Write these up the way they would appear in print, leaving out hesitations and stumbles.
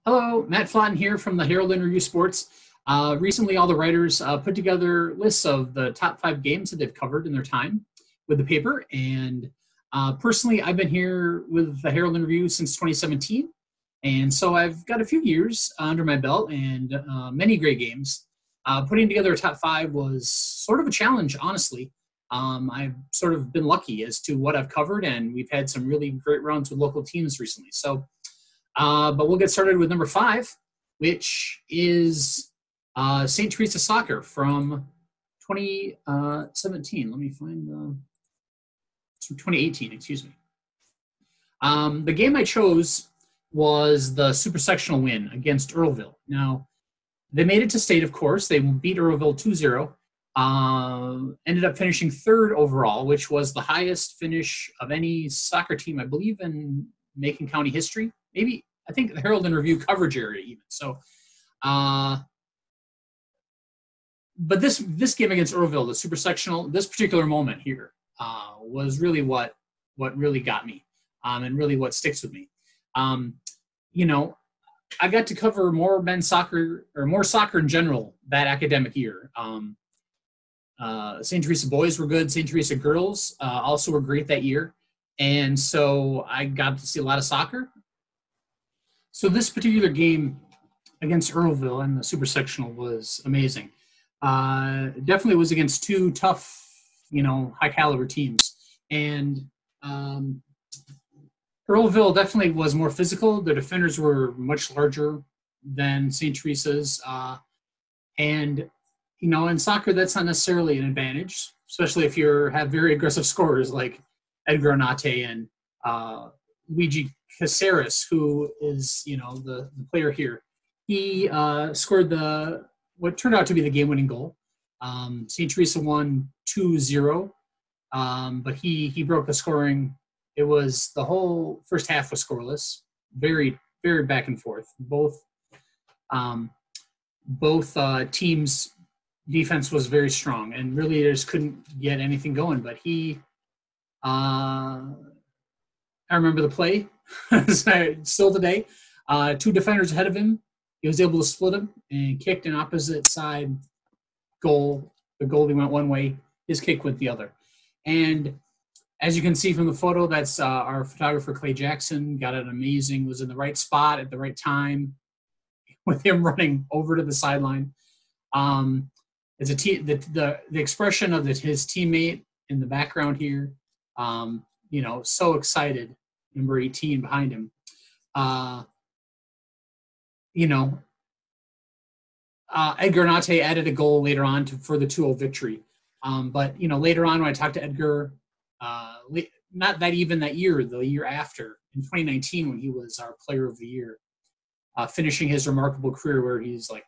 Hello, Matt Flaten here from the Herald and Review Sports. Recently, all the writers put together lists of the top 5 games that they've covered in their time with the paper. And personally, I've been here with the Herald and Review since 2017. And so I've got a few years under my belt and many great games. Putting together a top 5 was sort of a challenge, honestly. I've sort of been lucky as to what I've covered, and we've had some really great runs with local teams recently. But we'll get started with number 5, which is St. Teresa soccer from 2017. Let me find it's from 2018, excuse me. The game I chose was the super sectional win against Earlville. Now, they made it to state, of course. They beat Earlville 2-0. Ended up finishing 3rd overall, which was the highest finish of any soccer team, I believe, in Macon County history. Maybe, I think, the Herald and Review coverage area even. So, but this game against Earlville, the super sectional, this particular moment here was really what really got me, and really what sticks with me. I got to cover more men's soccer, or more soccer in general, that academic year. St. Teresa boys were good. St. Teresa girls also were great that year. And so I got to see a lot of soccer. So this particular game against Earlville in the super sectional was amazing. Definitely was against 2 tough, high caliber teams. And Earlville definitely was more physical. Their defenders were much larger than St. Teresa's. In soccer, that's not necessarily an advantage, especially if you have very aggressive scorers like Edgar Onate and Luigi Caceres, who is, the player here. He scored what turned out to be the game-winning goal. St. Teresa won 2-0, but he broke the scoring. It was the whole first half was scoreless, very, very back and forth. Both teams' defense was very strong, and really just couldn't get anything going. But I remember the play still today. 2 defenders ahead of him. He was able to split them and kicked an opposite side goal. The goalie went one way. His kick went the other. And as you can see from the photo, that's our photographer, Clay Jackson. Got it amazing. Was in the right spot at the right time with him running over to the sideline. It's the expression of his teammate in the background here. So excited. Number 18 behind him. Edgar Onate added a goal later on for the 2-0 victory. But later on when I talked to Edgar, not that even that year, the year after, in 2019 when he was our player of the year, finishing his remarkable career where he's like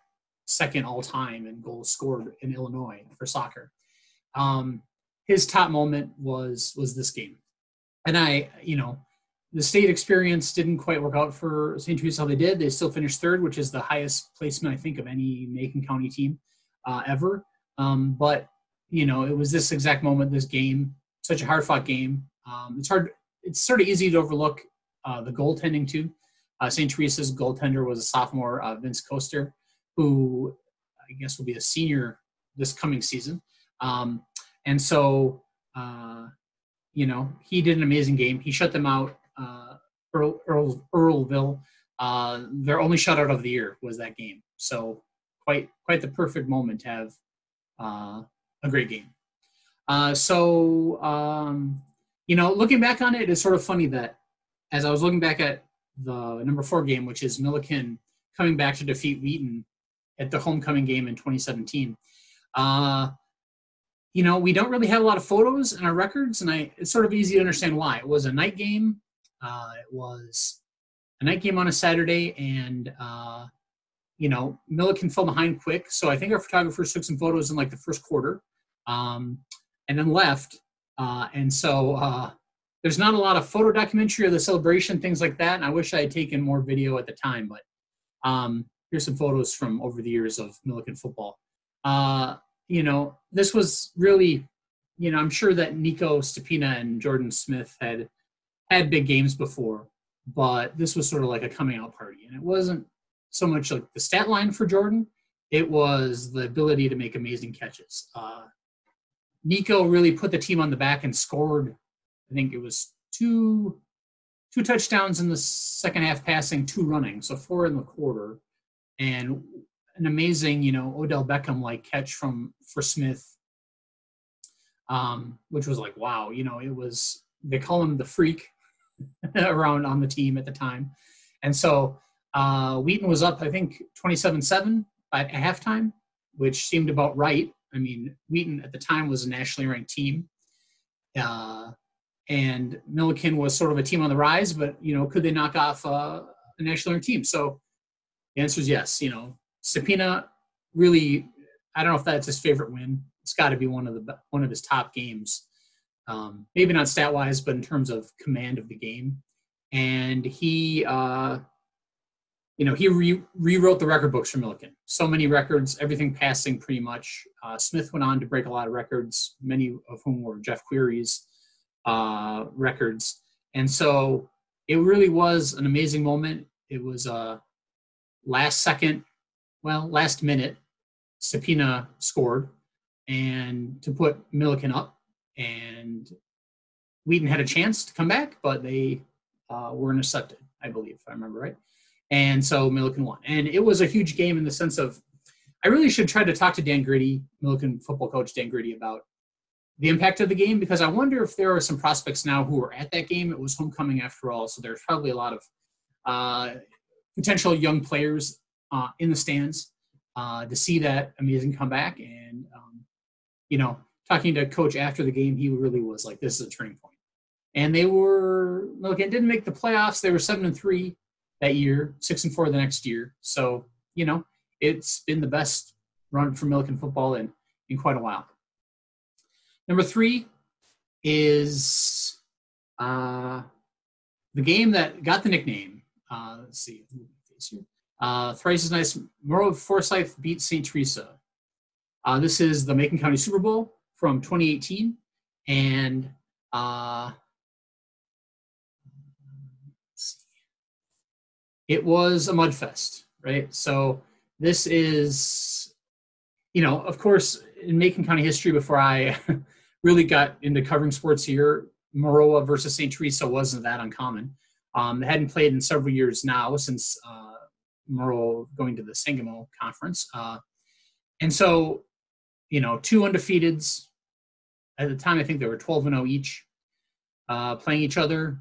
2nd all-time in goals scored in Illinois for soccer. His top moment was this game. And the state experience didn't quite work out for St. Teresa how they did. They still finished 3rd, which is the highest placement, I think, of any Macon County team ever. But it was this exact moment, this game, such a hard-fought game. It's sort of easy to overlook the goaltending, too. St. Teresa's goaltender was a sophomore, Vince Koster, who I guess will be a senior this coming season. And so, he did an amazing game. He shut them out. Earlville, their only shutout of the year was that game. So quite the perfect moment to have a great game. Looking back on it, it's sort of funny that as I was looking back at the number 4 game, which is Millikin coming back to defeat Wheaton at the homecoming game in 2017, we don't really have a lot of photos in our records, and it's sort of easy to understand why. It was a night game. It was a night game on a Saturday, and, Millikin fell behind quick. So I think our photographers took some photos in, the first quarter, and then left. There's not a lot of photo documentary of the celebration, things like that, and I wish I had taken more video at the time. But here's some photos from over the years of Millikin football. This was really, I'm sure that Nico Stepina and Jordan Smith had big games before, but this was sort of like a coming out party. And it wasn't so much like the stat line for Jordan. It was the ability to make amazing catches. Nico really put the team on the back and scored. I think it was two touchdowns in the second half passing, 2 running, so 4 in the quarter, and an amazing, Odell Beckham-like catch for Smith, which was like, wow, it was, they call him the freak around on the team at the time. And so Wheaton was up, I think, 27-7 at halftime, which seemed about right. I mean, Wheaton at the time was a nationally ranked team. And Millikin was sort of a team on the rise, but, could they knock off a nationally ranked team? So the answer is yes. Sapina really, I don't know if that's his favorite win. It's got to be one of his top games. Maybe not stat-wise, but in terms of command of the game. And he rewrote the record books for Millikin. So many records, everything passing pretty much. Smith went on to break a lot of records, many of whom were Jeff Query's records. And so it really was an amazing moment. It was last minute, Sapina scored and to put Millikin up. And Wheaton had a chance to come back, but they were intercepted, I believe, if I remember right. And so Millikin won. And it was a huge game in the sense of, I really should try to talk to Dan Gritty, Millikin football coach Dan Gritty, about the impact of the game, because I wonder if there are some prospects now who were at that game. It was homecoming after all, so there's probably a lot of potential young players in the stands to see that amazing comeback. And, talking to coach after the game, he really was like, this is a turning point. And Millikin didn't make the playoffs. They were 7-3 that year, 6-4 the next year. So, it's been the best run for Millikin football in quite a while. Number 3 is the game that got the nickname. Let's see. Thrice as nice. Maroa-Forsyth beat St. Teresa. This is the Macon County Super Bowl from 2018. And it was a mud fest, right? So this is, of course, in Macon County history, before I really got into covering sports here, Maroa versus St. Teresa wasn't that uncommon. They hadn't played in several years now since Maroa going to the Sangamo Conference. And so, 2 undefeateds. At the time, I think they were 12-0 each, playing each other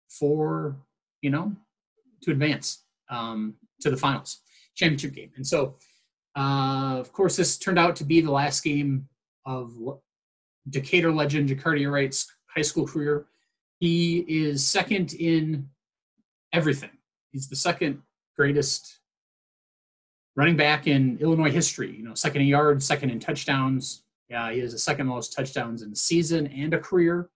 for, to advance to the finals, championship game. And so, of course, this turned out to be the last game of Decatur legend Jacardia Wright's high school career. He is second in everything. He's the second greatest running back in Illinois history. Second in yards, second in touchdowns. Yeah, he has the second most touchdowns in a season and a career.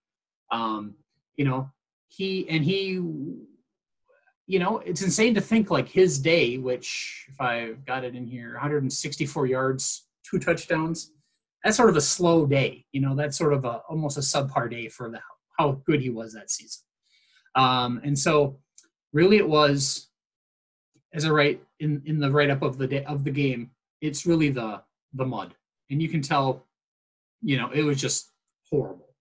It's insane to think like his day, which if I've got it in here, 164 yards, 2 touchdowns. That's sort of a slow day. That's sort of almost a subpar day for how good he was that season. And so really it was, as I write in the write-up of the game, it's really the mud. And you can tell, it was just horrible.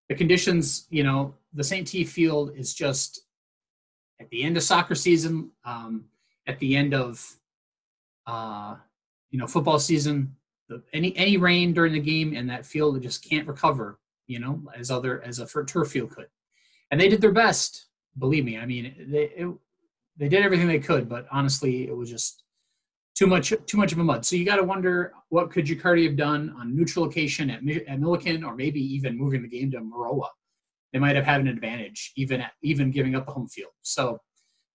The conditions, the St. T field is just at the end of soccer season, at the end of, football season, any rain during the game and that field just can't recover, as a turf field could. And they did their best, believe me. I mean, they did everything they could, but honestly, it was just too much of a mud. So you got to wonder, what could Jacardia have done on neutral location at Millikin, or maybe even moving the game to Maroa? They might have had an advantage, even giving up the home field. So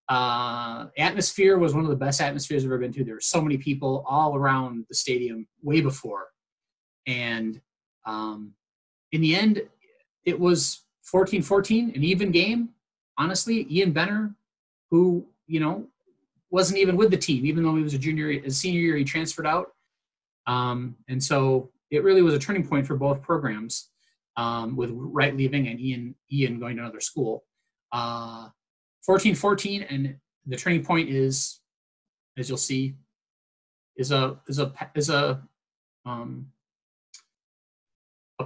atmosphere was one of the best atmospheres I've ever been to. There were so many people all around the stadium way before. And in the end, it was 14-14, an even game. Honestly, Ian Benner, who, wasn't even with the team, even though he was a senior year, he transferred out. And so it really was a turning point for both programs, with Wright leaving and Ian going to another school. 14-14, and the turning point is as you'll see, is a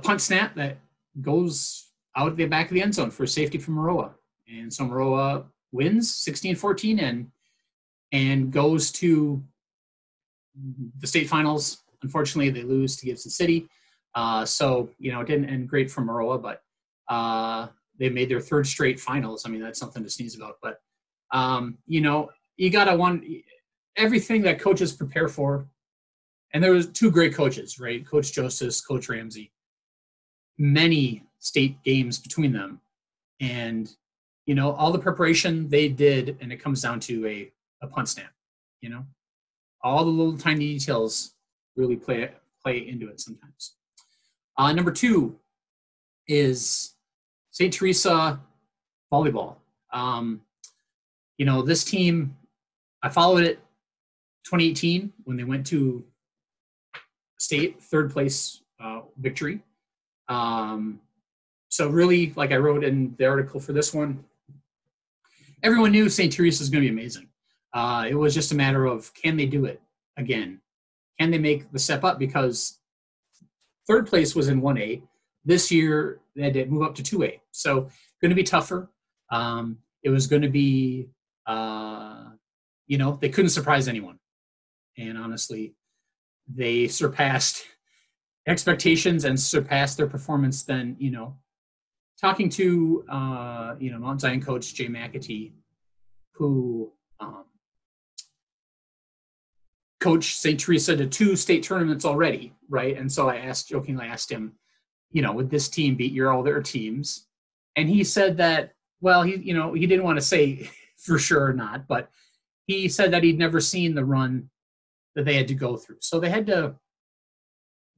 punt snap that goes out the back of the end zone for safety from Maroa. And so Maroa wins 16-14 and goes to the state finals. Unfortunately, they lose to Gibson City. So, it didn't end great for Maroa, but they made their third straight finals. I mean, that's something to sneeze about. But, you got to want everything that coaches prepare for. And there was two great coaches, right? Coach Joseph, Coach Ramsey. Many state games between them. And, all the preparation they did, and it comes down to a punt snap, all the little tiny details really play into it sometimes. Number 2 is St. Teresa volleyball. This team, I followed it 2018 when they went to state third place victory. So really, like I wrote in the article for this one, everyone knew St. Teresa was going to be amazing. It was just a matter of, can they do it again? Can they make the step up? Because third place was in 1A. This year, they had to move up to 2A. So going to be tougher. It was going to be, they couldn't surprise anyone. And honestly, they surpassed expectations and surpassed their performance. Then, talking to, Mount Zion coach Jay McAtee, who coached St. Teresa to 2 state tournaments already, right? And so I jokingly asked him, would this team beat your other teams? And he said that, well, he didn't want to say for sure or not, but he said that he'd never seen the run that they had to go through. So they had to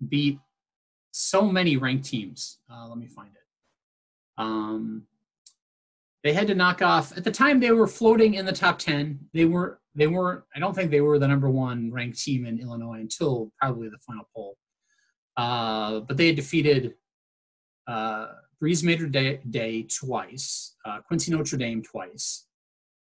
beat so many ranked teams. Let me find it. They had to knock off, at the time they were floating in the top 10. They weren't, I don't think they were the number 1 ranked team in Illinois until probably the final poll. But they had defeated Breeze Mater Day twice, Quincy Notre Dame twice,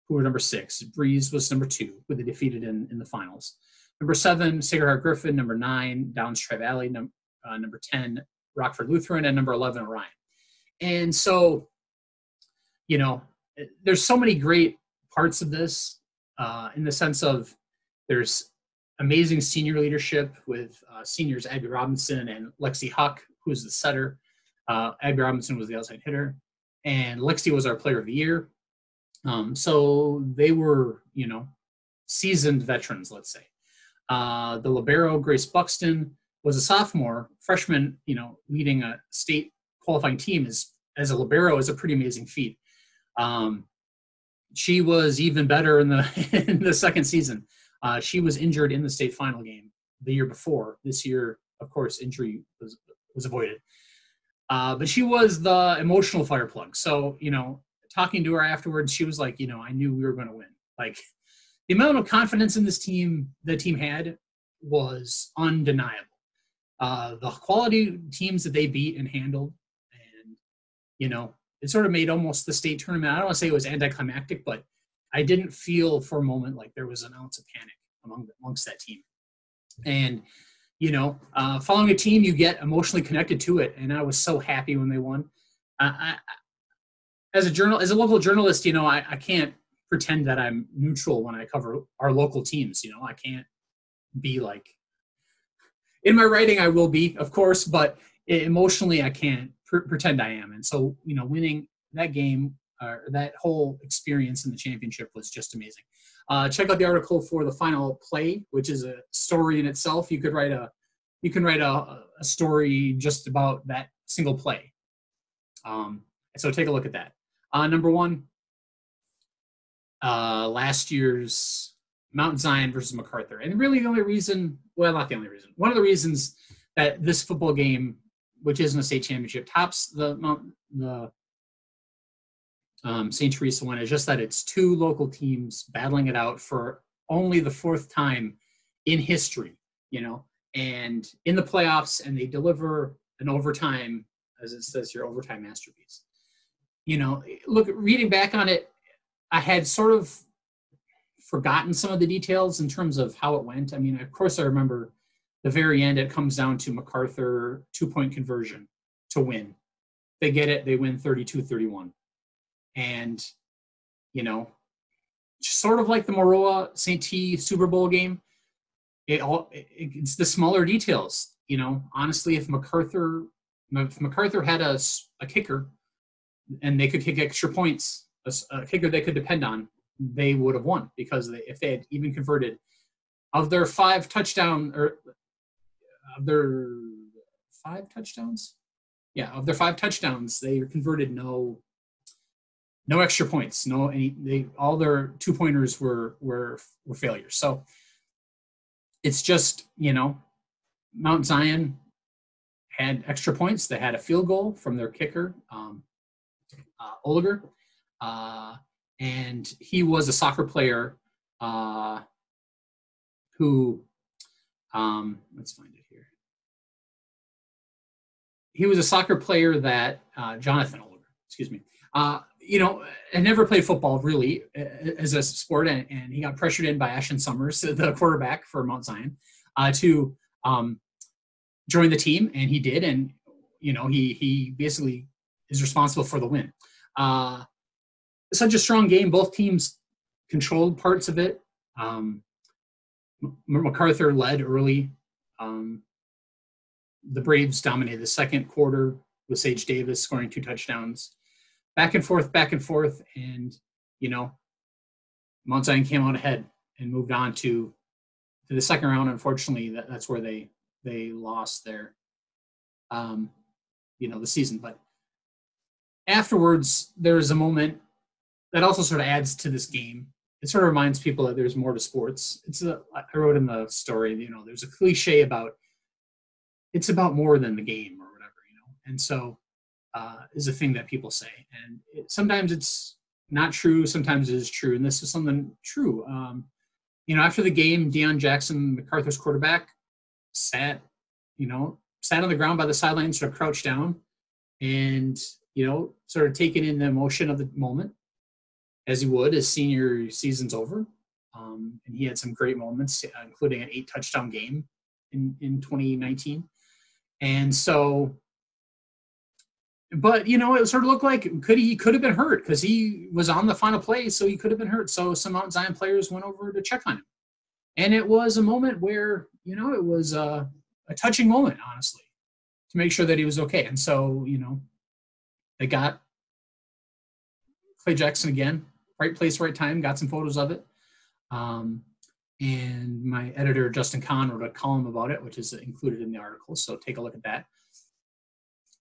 who were number 6. Breeze was number 2, who they defeated in the finals. Number 7, Sacred Heart Griffin. Number 9, Downs Tri-Valley. Number 10, Rockford Lutheran. And number 11, Orion. And so, there's so many great parts of this in the sense of there's amazing senior leadership with seniors Abby Robinson and Lexi Huck, who's the setter. Abby Robinson was the outside hitter, and Lexi was our player of the year. So they were, seasoned veterans, let's say. The libero, Grace Buxton, was a sophomore. Freshman, leading a state qualifying team as a libero is a pretty amazing feat. She was even better in the second season. She was injured in the state final game the year before. This year, of course, injury was avoided. But she was the emotional fire plug. So, talking to her afterwards, she was like, I knew we were going to win. Like, the amount of confidence in this team the team had was undeniable. The quality teams that they beat and handled, and, it sort of made almost the state tournament. I don't want to say it was anticlimactic, but I didn't feel for a moment like there was an ounce of panic amongst that team. And, following a team, you get emotionally connected to it. And I was so happy when they won. As a local journalist, I can't pretend that I'm neutral when I cover our local teams. I can't be like, in my writing, I will be, of course, but emotionally, I can't pretend I am. And so, winning that game, that whole experience in the championship was just amazing. Check out the article for the final play, which is a story in itself. You can write a story just about that single play. So take a look at that. Number 1, last year's Mount Zion versus MacArthur. And really the only reason, well, not the only reason, one of the reasons that this football game, which isn't a state championship, tops the St. Teresa one, is just that it's 2 local teams battling it out for only the 4th time in history, and in the playoffs, and they deliver an overtime, as it says here, overtime masterpiece. Look, reading back on it, I had sort of forgotten some of the details in terms of how it went. I mean, of course, I remember the very end. It comes down to MacArthur 2-point conversion to win. They get it. They win 32-31. And, sort of like the Maroa-St. T Super Bowl game, it's the smaller details. Honestly, if MacArthur had a kicker and they could kick extra points, a kicker they could depend on, they would have won, because if they had even converted of their 5 touchdowns, of their 5 touchdowns, they converted no extra points, all their 2-pointers were failures. So it's just, Mount Zion had extra points. They had a field goal from their kicker, Oliger, and he was a soccer player who, let's find it here. He was a soccer player that, Jonathan Oliger, excuse me, and never played football really as a sport, and he got pressured in by Ashton Summers, the quarterback for Mount Zion, to join the team, and he did, and he basically is responsible for the win. Such a strong game. Both teams controlled parts of it. MacArthur led early. The Braves dominated the second quarter with Sage Davis scoring 2 touchdowns. Back and forth, and Mount Zion came out ahead and moved on to the second round. Unfortunately, that's where they lost their the season. But afterwards, there's a moment that also sort of adds to this game. It sort of reminds people that there's more to sports. I wrote in the story, there's a cliche about it's about more than the game or whatever, and so is a thing that people say, and sometimes it's not true, sometimes it is true, and this is something true. After the game, Deion Jackson, MacArthur's quarterback, sat on the ground by the sideline, sort of crouched down, and sort of taking in the emotion of the moment, as he would. His senior season's over, and he had some great moments, including an 8-touchdown game in 2019, and so. But, it sort of looked like he could have been hurt, because he was on the final play, so he could have been hurt. So some Mount Zion players went over to check on him. And it was a moment where, it was a touching moment, honestly, to make sure that he was okay. And so, they got Clay Jackson again, right place, right time, got some photos of it. And my editor, Justin Kahn, wrote a column about it, which is included in the article. So take a look at that.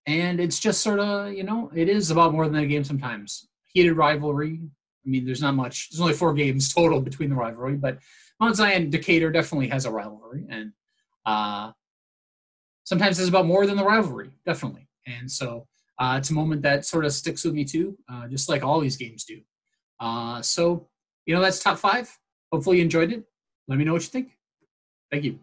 And it's just sort of, it is about more than a game sometimes. Heated rivalry. I mean, there's not much. There's only 4 games total between the rivalry, but Mount Zion Decatur definitely has a rivalry. And sometimes it's about more than the rivalry, definitely. And so it's a moment that sort of sticks with me too, just like all these games do. So, that's top 5. Hopefully you enjoyed it. Let me know what you think. Thank you.